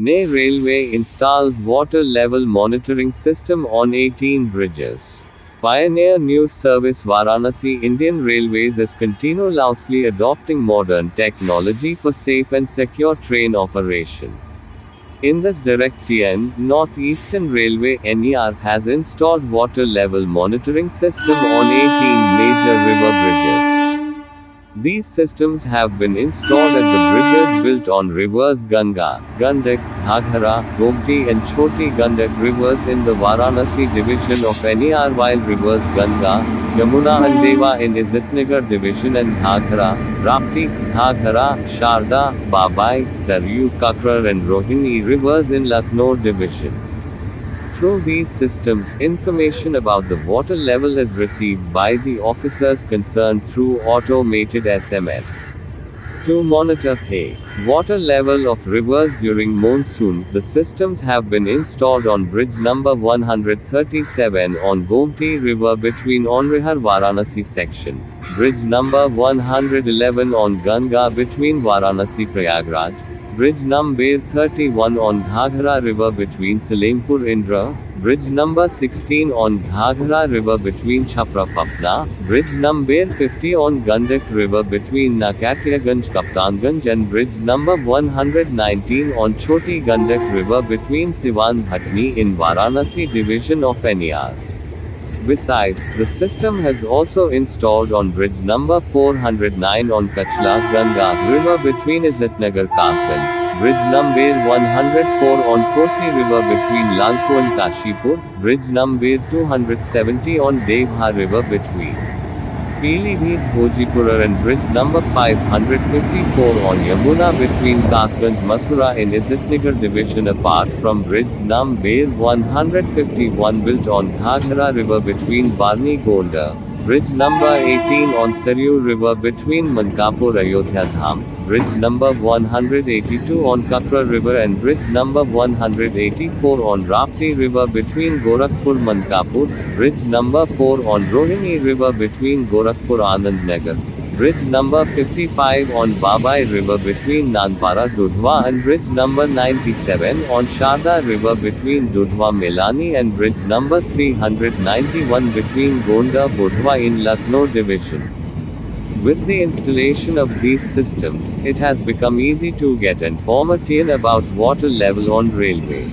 NE Railway installs water level monitoring system on 18 bridges. Pioneer News Service Varanasi Indian Railways is continuously adopting modern technology for safe and secure train operation. In this direct TN, North Eastern Railway NER has installed water level monitoring system on 18 major river bridges. These systems have been installed at the bridges built on rivers Ganga, Gandak, Ghaghara, Gomti and Choti Gandak rivers in the Varanasi division of NER, while rivers Ganga, Yamuna and Deva in Izatnagar division and Ghaghara, Rapti, Ghaghara, Sharda, Babai, Saryu, Kakrar and Rohini rivers in Lucknow division. Through these systems, information about the water level is received by the officers concerned through automated SMS. To monitor the water level of rivers during monsoon, the systems have been installed on bridge number 137 on Gomti River between Onrihar Varanasi section, bridge number 111 on Ganga between Varanasi Prayagraj, bridge number 31 on Ghaghara River between Salempur Indra, bridge number 16 on Ghaghara River between Chhapra Papna, bridge number 50 on Gandak River between Nakatiaganj Kaptanganj and bridge number 119 on Choti Gandak River between Siwan Bhatni in Varanasi division of NER. Besides, the system has also installed on bridge number 409 on Kachla Ganga River between Izatnagar Kasganj, bridge number 104 on Kosi River between Lalko and Kashipur, bridge number 270 on Devha River between Pilibhit Bhojipura and bridge number 554 on Yamuna between Kasganj Mathura in Izatnagar division, apart from bridge number 151 built on Ghaghara River between Barni Gonda, bridge number 18 on Saryu River between Mankapur Ayodhya Dham, bridge number 182 on Kakra River and bridge number 184 on Rapti River between Gorakhpur Mankapur, bridge number 4 on Rohini River between Gorakhpur Anand Nagar, bridge number 55 on Babai River between Nanpara Dudhwa and bridge number 97 on Sharda River between Dudhwa Melani and bridge number 391 between Gonda Budhwa in Lucknow division. With the installation of these systems, it has become easy to get information about water level on railway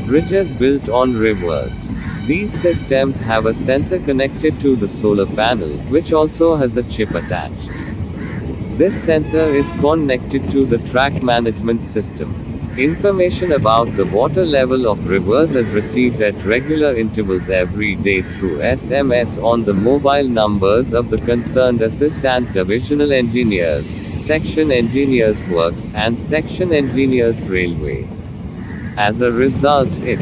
bridges built on rivers. These systems have a sensor connected to the solar panel, which also has a chip attached. This sensor is connected to the track management system. Information about the water level of rivers is received at regular intervals every day through SMS on the mobile numbers of the concerned assistant divisional engineers, section engineers works, and section engineers railway. As a result, it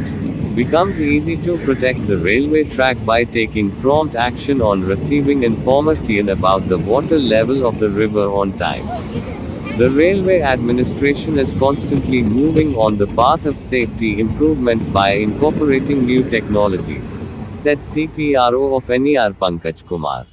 becomes easy to protect the railway track by taking prompt action on receiving information about the water level of the river on time. The railway administration is constantly moving on the path of safety improvement by incorporating new technologies, said CPRO of NER Pankaj Kumar.